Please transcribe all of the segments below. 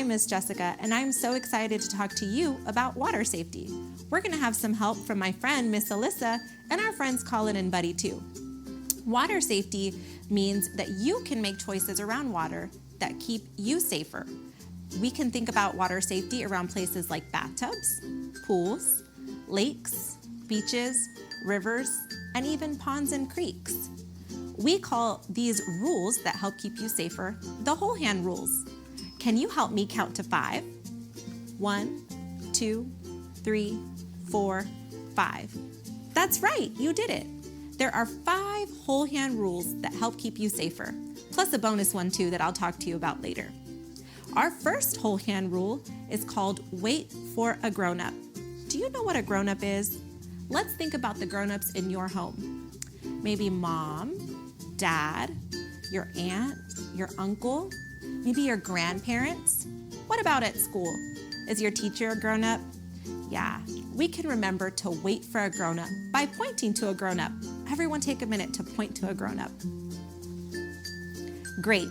I'm Miss Jessica, and I'm so excited to talk to you about water safety. We're going to have some help from my friend, Miss Alyssa, and our friends Colin and Buddy too. Water safety means that you can make choices around water that keep you safer. We can think about water safety around places like bathtubs, pools, lakes, beaches, rivers, and even ponds and creeks. We call these rules that help keep you safer the whole hand rules. Can you help me count to 5? 1, 2, 3, 4, 5. That's right, you did it. There are 5 whole hand rules that help keep you safer, plus a bonus one too that I'll talk to you about later. Our first whole hand rule is called wait for a grown-up. Do you know what a grown-up is? Let's think about the grown-ups in your home. Maybe mom, dad, your aunt, your uncle, maybe your grandparents. What about at school? Is your teacher a grown-up? Yeah, we can remember to wait for a grown-up by pointing to a grown-up. Everyone take a minute to point to a grown-up. Great.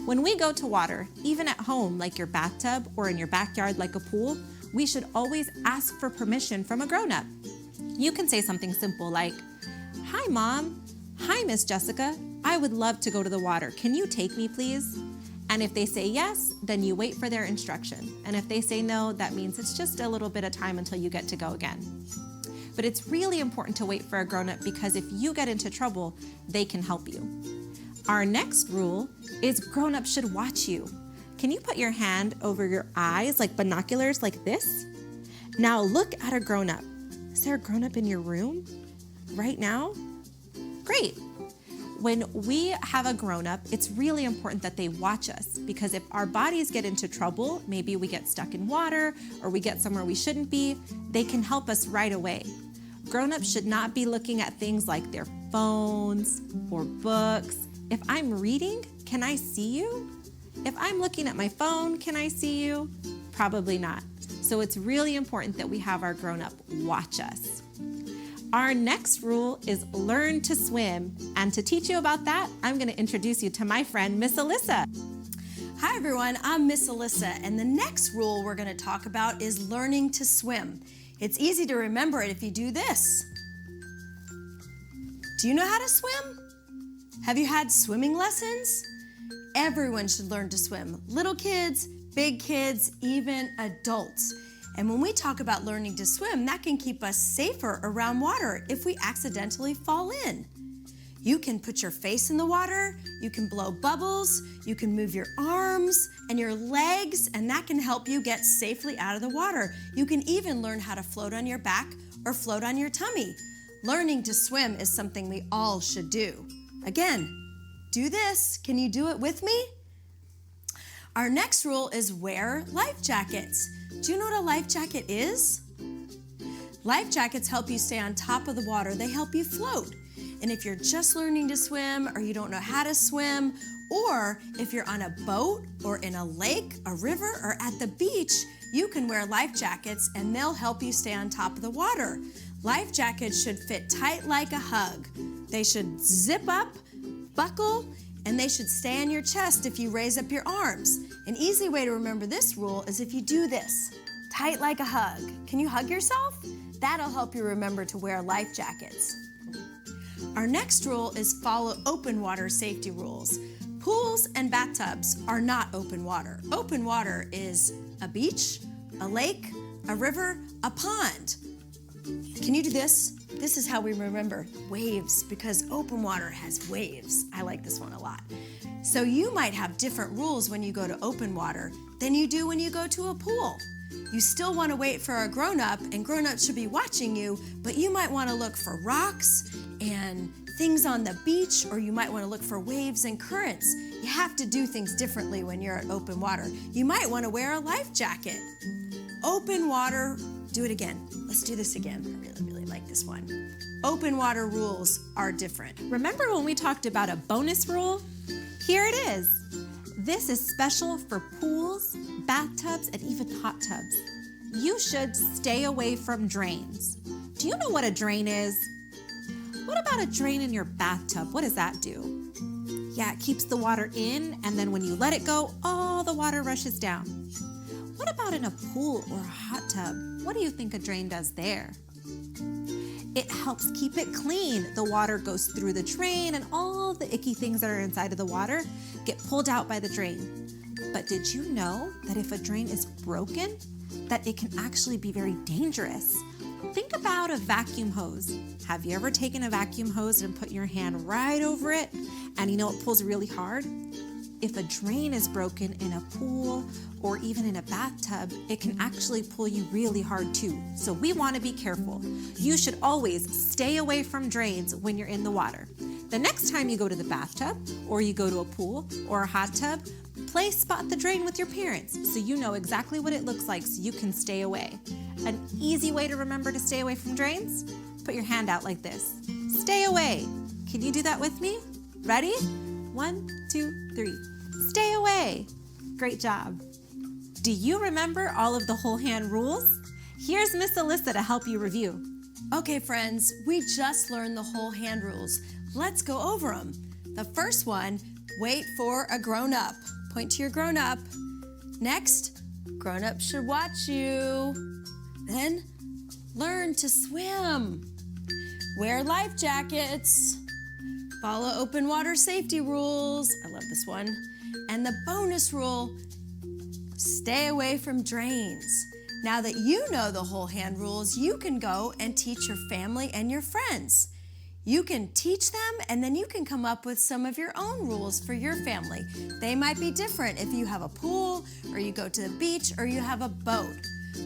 When we go to water, even at home like your bathtub or in your backyard like a pool, we should always ask for permission from a grown-up. You can say something simple like, "Hi, Mom. Hi, Miss Jessica. I would love to go to the water. Can you take me, please?" And if they say yes, then you wait for their instruction. And if they say no, that means it's just a little bit of time until you get to go again. But it's really important to wait for a grown-up because if you get into trouble, they can help you. Our next rule is grown-ups should watch you. Can you put your hand over your eyes like binoculars like this? Now look at a grown-up. Is there a grown-up in your room right now? Great. When we have a grown-up, it's really important that they watch us because if our bodies get into trouble, maybe we get stuck in water or we get somewhere we shouldn't be, they can help us right away. Grown-ups should not be looking at things like their phones or books. If I'm reading, can I see you? If I'm looking at my phone, can I see you? Probably not. So it's really important that we have our grown-up watch us. Our next rule is learn to swim. And to teach you about that, I'm going to introduce you to my friend, Miss Alyssa. Hi everyone, I'm Miss Alyssa, and the next rule we're going to talk about is learning to swim. It's easy to remember it if you do this. Do you know how to swim? Have you had swimming lessons? Everyone should learn to swim. Little kids, big kids, even adults. And when we talk about learning to swim, that can keep us safer around water if we accidentally fall in. You can put your face in the water, you can blow bubbles, you can move your arms and your legs, and that can help you get safely out of the water. You can even learn how to float on your back or float on your tummy. Learning to swim is something we all should do. Again, do this. Can you do it with me? Our next rule is wear life jackets. Do you know what a life jacket is? Life jackets help you stay on top of the water. They help you float. And if you're just learning to swim or you don't know how to swim, or if you're on a boat or in a lake, a river, or at the beach, you can wear life jackets and they'll help you stay on top of the water. Life jackets should fit tight like a hug. They should zip up, buckle, and they should stay on your chest if you raise up your arms. An easy way to remember this rule is if you do this, tight like a hug. Can you hug yourself? That'll help you remember to wear life jackets. Our next rule is follow open water safety rules. Pools and bathtubs are not open water. Open water is a beach, a lake, a river, a pond. Can you do this? This is how we remember waves because open water has waves. I like this one a lot. So you might have different rules when you go to open water than you do when you go to a pool. You still want to wait for a grown-up, and grown-ups should be watching you, but you might want to look for rocks and things on the beach, or you might want to look for waves and currents. You have to do things differently when you're at open water. You might want to wear a life jacket. Open water, do it again. Let's do this again. I really like this one. Open water rules are different. Remember when we talked about a bonus rule? Here it is. This is special for pools, bathtubs, and even hot tubs. You should stay away from drains. Do you know what a drain is? What about a drain in your bathtub? What does that do? Yeah, it keeps the water in, and then when you let it go, all the water rushes down. What about in a pool or a hot tub? What do you think a drain does there? It helps keep it clean. The water goes through the drain and all the icky things that are inside of the water get pulled out by the drain. But did you know that if a drain is broken, that it can actually be very dangerous? Think about a vacuum hose. Have you ever taken a vacuum hose and put your hand right over it and it pulls really hard? If a drain is broken in a pool or even in a bathtub, it can actually pull you really hard too. So we want to be careful. You should always stay away from drains when you're in the water. The next time you go to the bathtub or you go to a pool or a hot tub, play spot the drain with your parents so you know exactly what it looks like so you can stay away. An easy way to remember to stay away from drains? Put your hand out like this. Stay away. Can you do that with me? Ready? 1, 2, 3. Stay away. Great job. Do you remember all of the whole hand rules? Here's Miss Alyssa to help you review. Okay, friends, we just learned the whole hand rules. Let's go over them. The first one, wait for a grown-up. Point to your grown-up. Next, grown-up should watch you. Then, learn to swim. Wear life jackets. Follow open water safety rules. I love this one. And the bonus rule, stay away from drains. Now that you know the whole hand rules, you can go and teach your family and your friends. You can teach them and then you can come up with some of your own rules for your family. They might be different if you have a pool or you go to the beach or you have a boat.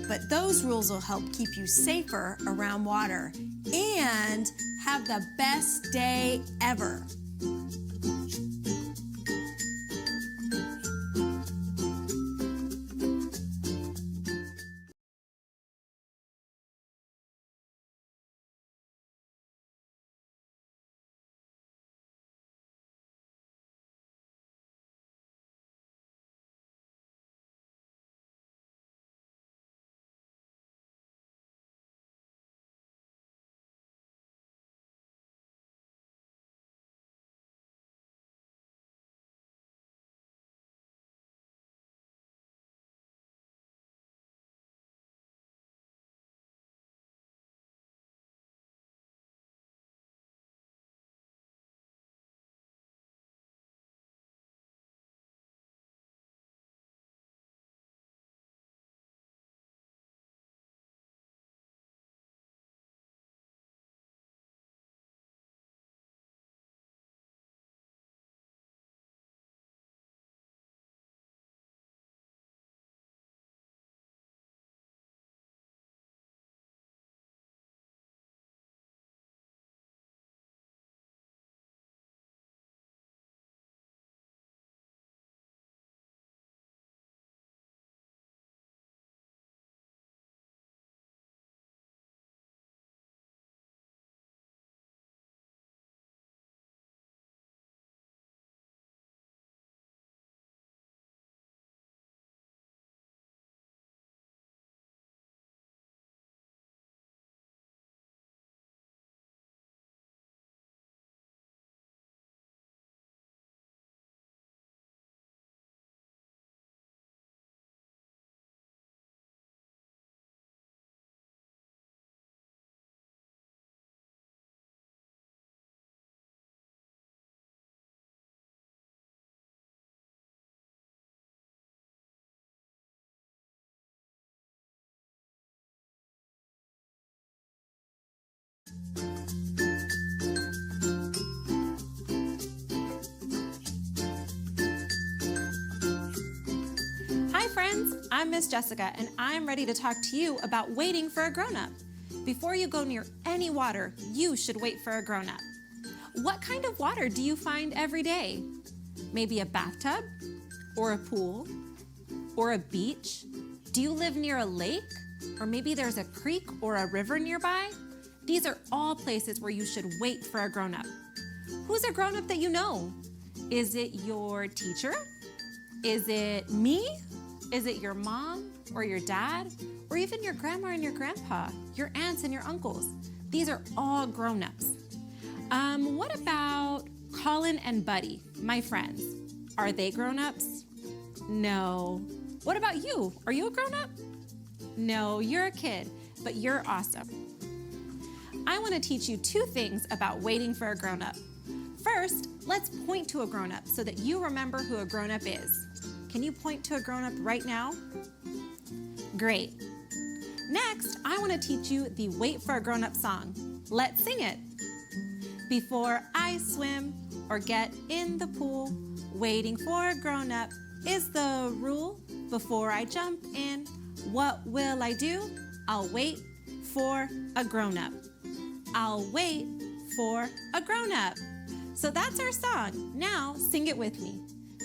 But those rules will help keep you safer around water and have the best day ever. Hi friends, I'm Miss Jessica and I'm ready to talk to you about waiting for a grown-up. Before you go near any water, you should wait for a grown-up. What kind of water do you find every day? Maybe a bathtub or a pool or a beach? Do you live near a lake? Or maybe there's a creek or a river nearby? These are all places where you should wait for a grown-up. Who's a grown-up that you know? Is it your teacher? Is it me? Is it your mom or your dad? Or even your grandma and your grandpa, your aunts and your uncles? These are all grown-ups. What about Colin and Buddy, my friends? Are they grown-ups? No. What about you? Are you a grown-up? No, you're a kid, but you're awesome. I want to teach you 2 things about waiting for a grown-up. First, let's point to a grown-up so that you remember who a grown-up is. Can you point to a grown-up right now? Great. Next, I want to teach you the Wait for a Grown-up song. Let's sing it. Before I swim or get in the pool, waiting for a grown-up is the rule. Before I jump in, what will I do? I'll wait for a grown-up. I'll wait for a grown-up. So that's our song. Now sing it with me.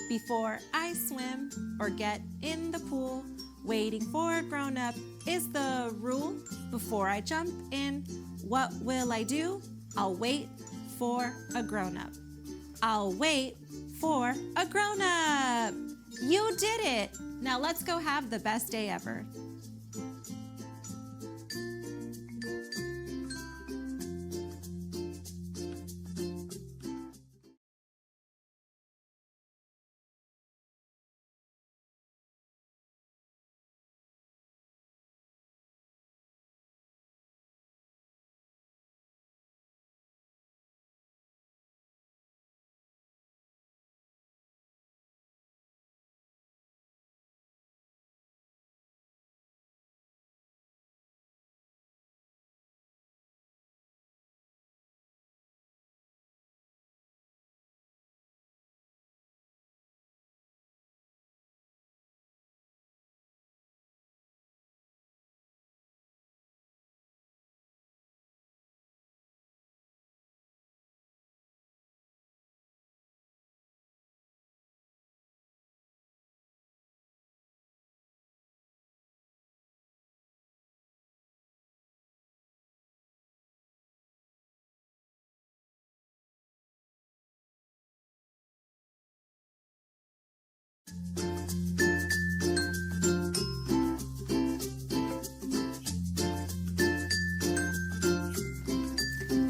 Before I swim or get in the pool, waiting for a grown-up is the rule. Before I jump in, what will I do? I'll wait for a grown-up. I'll wait for a grown-up. You did it. Now let's go have the best day ever.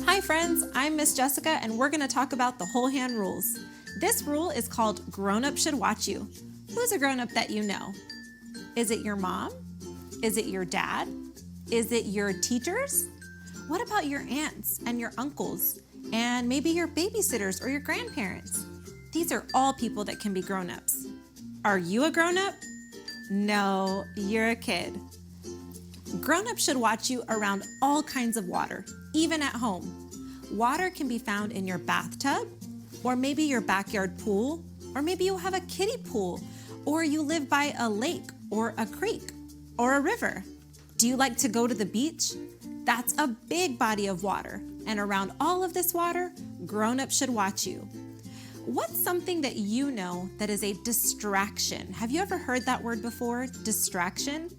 Hi friends, I'm Miss Jessica and we're going to talk about the whole hand rules. This rule is called Grown Up Should Watch You. Who's a grown up that you know? Is it your mom? Is it your dad? Is it your teachers? What about your aunts and your uncles and maybe your babysitters or your grandparents? These are all people that can be grown-ups. Are you a grown-up? No, you're a kid. Grown-ups should watch you around all kinds of water, even at home. Water can be found in your bathtub, or maybe your backyard pool, or maybe you have a kiddie pool, or you live by a lake, or a creek, or a river. Do you like to go to the beach? That's a big body of water, and around all of this water, grown-ups should watch you. What's something that you know that is a distraction? Have you ever heard that word before, distraction?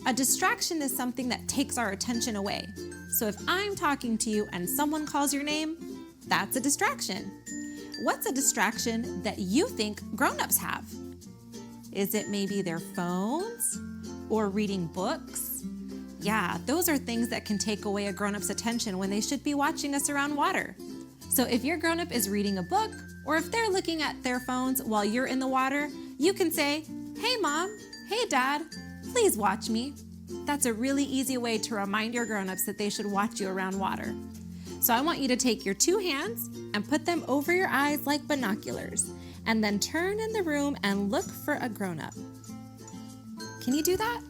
A distraction is something that takes our attention away. So if I'm talking to you and someone calls your name, that's a distraction. What's a distraction that you think grown-ups have? Is it maybe their phones or reading books? Yeah, those are things that can take away a grown-up's attention when they should be watching us around water. So if your grown-up is reading a book or if they're looking at their phones while you're in the water, you can say, "Hey mom, hey dad, please watch me." That's a really easy way to remind your grown-ups that they should watch you around water. So I want you to take your 2 hands and put them over your eyes like binoculars, and then turn in the room and look for a grown-up. Can you do that?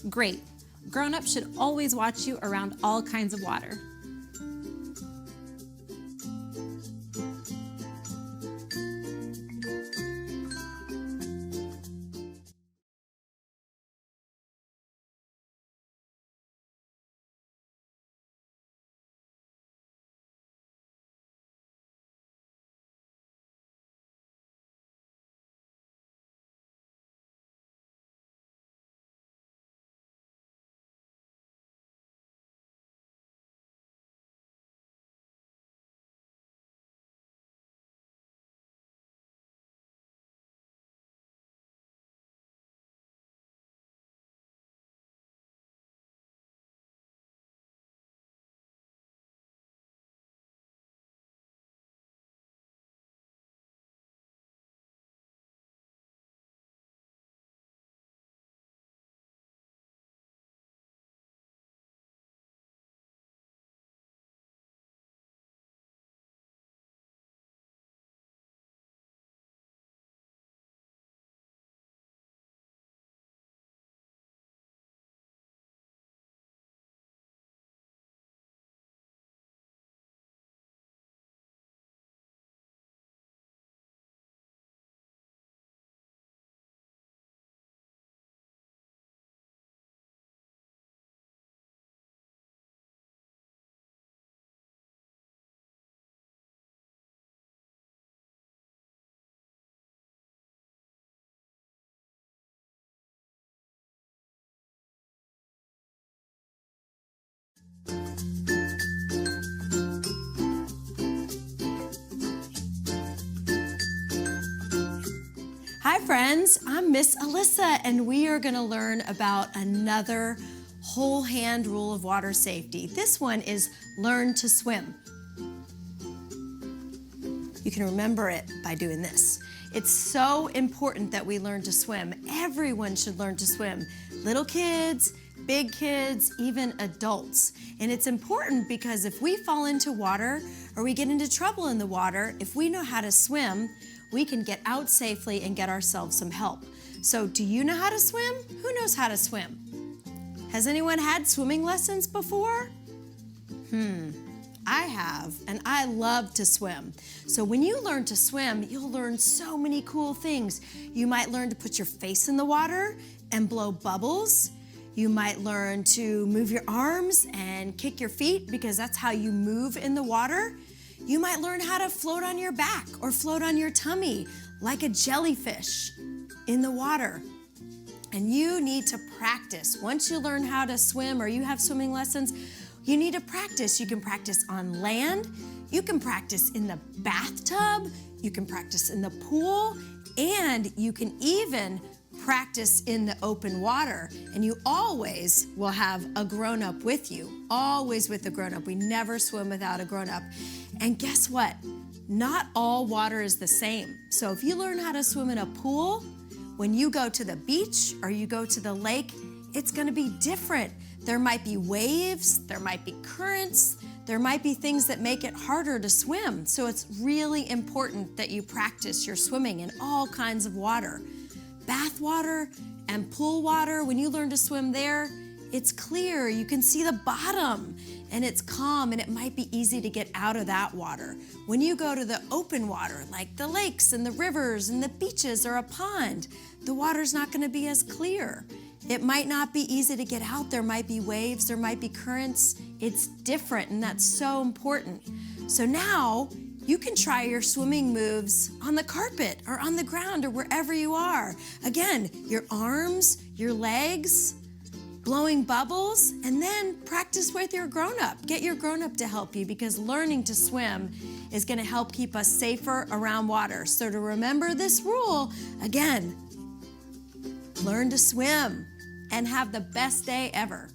Great. Grown-ups should always watch you around all kinds of water. Hi friends, I'm Miss Alyssa and we are going to learn about another whole hand rule of water safety. This one is learn to swim. You can remember it by doing this. It's so important that we learn to swim. Everyone should learn to swim. Little kids, big kids, even adults. And it's important because if we fall into water or we get into trouble in the water, if we know how to swim, we can get out safely and get ourselves some help. So do you know how to swim? Who knows how to swim? Has anyone had swimming lessons before? I have, and I love to swim. So when you learn to swim, you'll learn so many cool things. You might learn to put your face in the water and blow bubbles. You might learn to move your arms and kick your feet because that's how you move in the water. You might learn how to float on your back or float on your tummy like a jellyfish in the water. And you need to practice. Once you learn how to swim or you have swimming lessons, you need to practice. You can practice on land, you can practice in the bathtub, you can practice in the pool, and you can even practice in the open water. And you always will have a grown-up with you, always with a grown-up. We never swim without a grown-up. And guess what? Not all water is the same. So if you learn how to swim in a pool, when you go to the beach or you go to the lake, it's gonna be different. There might be waves, there might be currents, there might be things that make it harder to swim. So it's really important that you practice your swimming in all kinds of water. Bath water and pool water, when you learn to swim there, it's clear, you can see the bottom, and it's calm, and it might be easy to get out of that water. When you go to the open water, like the lakes and the rivers and the beaches or a pond, the water's not gonna be as clear. It might not be easy to get out. There might be waves, there might be currents. It's different, and that's so important. So now, you can try your swimming moves on the carpet or on the ground or wherever you are. Again, your arms, your legs, blowing bubbles, and then practice with your grown-up. Get your grown-up to help you because learning to swim is gonna help keep us safer around water. So to remember this rule, again, learn to swim and have the best day ever.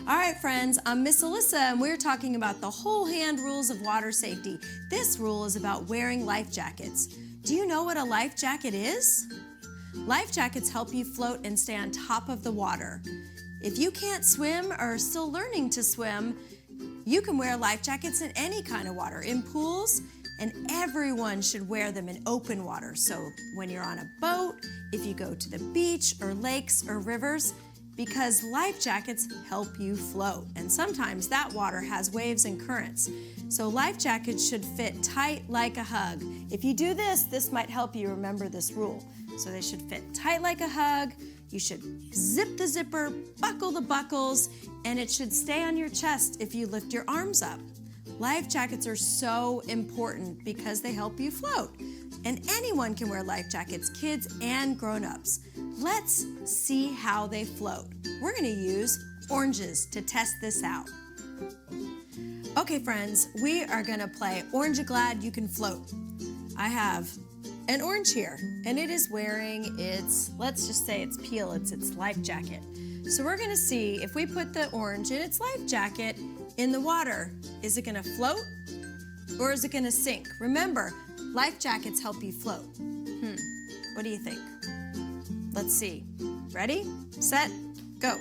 All right, friends, I'm Miss Alyssa, and we're talking about the whole hand rules of water safety. This rule is about wearing life jackets. Do you know what a life jacket is? Life jackets help you float and stay on top of the water. If you can't swim or are still learning to swim, you can wear life jackets in any kind of water, in pools and everyone should wear them in open water. So when you're on a boat, if you go to the beach or lakes or rivers, because life jackets help you float. And sometimes that water has waves and currents. So life jackets should fit tight like a hug. If you do this, this might help you remember this rule. So they should fit tight like a hug. You should zip the zipper, buckle the buckles, and it should stay on your chest if you lift your arms up. Life jackets are so important because they help you float. And anyone can wear life jackets, kids and grown-ups. Let's see how they float. We're gonna use oranges to test this out. Okay, friends, we are gonna play Orange You Glad You Can Float. I have an orange here, and it is wearing its, let's just say it's Peel, it's its life jacket. So we're gonna see if we put the orange in its life jacket in the water, is it gonna float or is it gonna sink? Remember, life jackets help you float. What do you think? Let's see. Ready, set, go.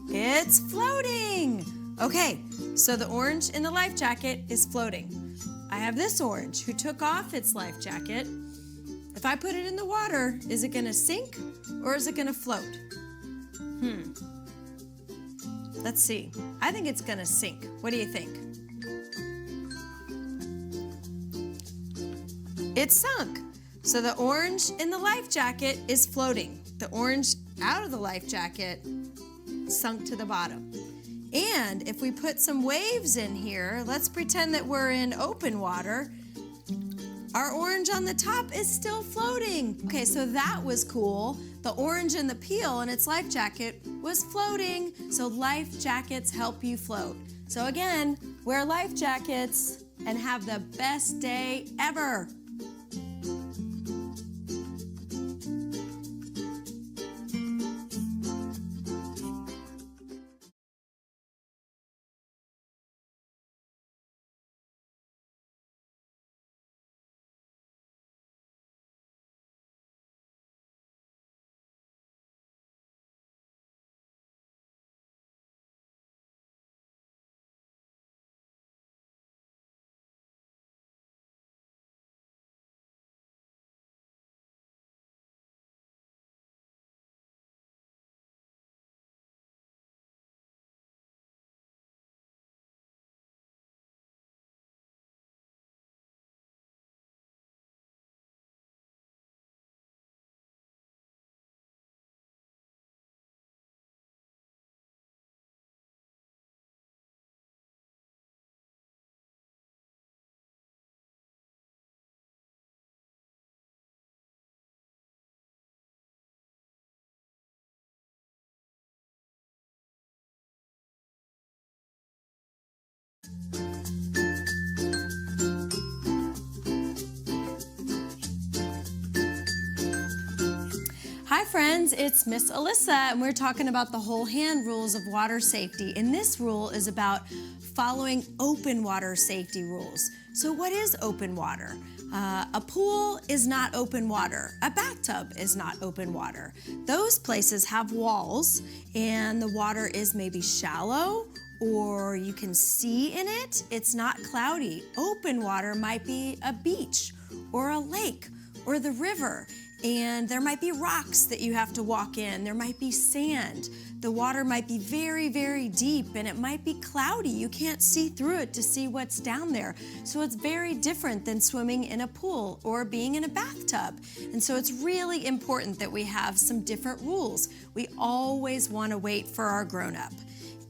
It's floating. Okay, so the orange in the life jacket is floating. I have this orange who took off its life jacket. If I put it in the water, is it gonna sink or is it gonna float? Let's see. I think it's gonna sink. What do you think? It sunk. So the orange in the life jacket is floating. The orange out of the life jacket sunk to the bottom. And if we put some waves in here, let's pretend that we're in open water. Our orange on the top is still floating. Okay, so that was cool. The orange in the peel in its life jacket was floating. So life jackets help you float. So again, wear life jackets and have the best day ever. Hi friends, it's Miss Alyssa and we're talking about the whole hand rules of water safety. And this rule is about following open water safety rules. So what is open water? A pool is not open water. A bathtub is not open water. Those places have walls and the water is maybe shallow or you can see in it. It's not cloudy. Open water might be a beach or a lake or the river. And there might be rocks that you have to walk in. There might be sand. The water might be very, very deep and it might be cloudy. You can't see through it to see what's down there. So it's very different than swimming in a pool or being in a bathtub. And so it's really important that we have some different rules. We always want to wait for our grown-up.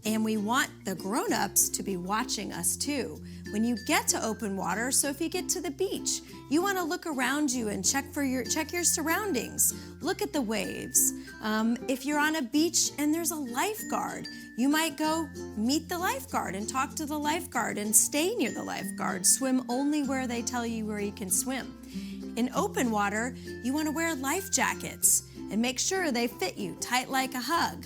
And we want the grown-ups to be watching us too. When you get to open water, so if you get to the beach, you want to look around you and check your surroundings. Look at the waves. If you're on a beach and there's a lifeguard, you might go meet the lifeguard and talk to the lifeguard and stay near the lifeguard. Swim only where they tell you where you can swim. In open water, you want to wear life jackets and make sure they fit you tight like a hug.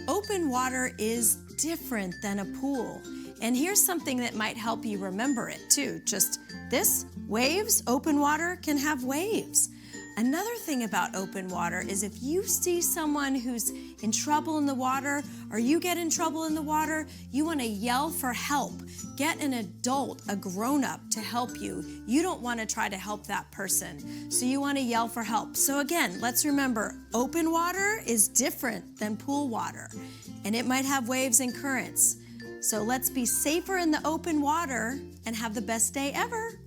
Open water is different than a pool. And here's something that might help you remember it too. Just this, waves, open water can have waves. Another thing about open water is if you see someone who's in trouble in the water or you get in trouble in the water, you want to yell for help. Get an adult, a grown-up to help you. You don't want to try to help that person. So you want to yell for help. So again, let's remember, open water is different than pool water, and it might have waves and currents. So let's be safer in the open water and have the best day ever.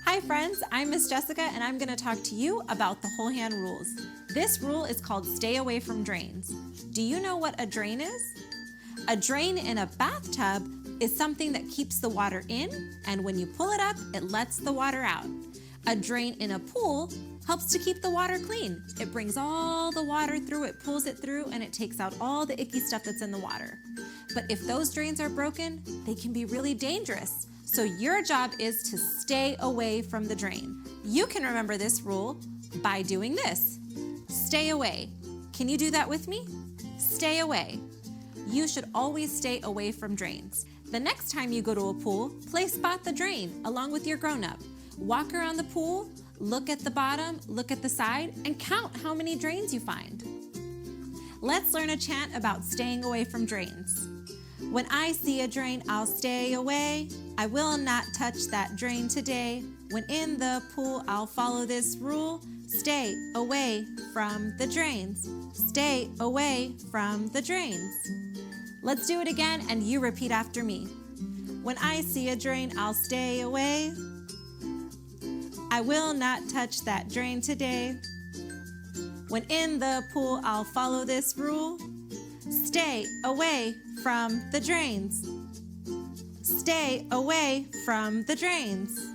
Hi friends, I'm Miss Jessica and I'm going to talk to you about the whole hand rules. This rule is called stay away from drains. Do you know what a drain is? A drain in a bathtub is something that keeps the water in, and when you pull it up, it lets the water out. A drain in a pool helps to keep the water clean. It brings all the water through, it pulls it through, and it takes out all the icky stuff that's in the water. But if those drains are broken, they can be really dangerous. So your job is to stay away from the drain. You can remember this rule by doing this. Stay away. Can you do that with me? Stay away. You should always stay away from drains. The next time you go to a pool, play spot the drain along with your grown-up. Walk around the pool, look at the bottom, look at the side, and count how many drains you find. Let's learn a chant about staying away from drains. When I see a drain, I'll stay away. I will not touch that drain today. When in the pool, I'll follow this rule. Stay away from the drains. Stay away from the drains. Let's do it again, and you repeat after me. When I see a drain, I'll stay away. I will not touch that drain today. When in the pool, I'll follow this rule. Stay away from the drains. Stay away from the drains.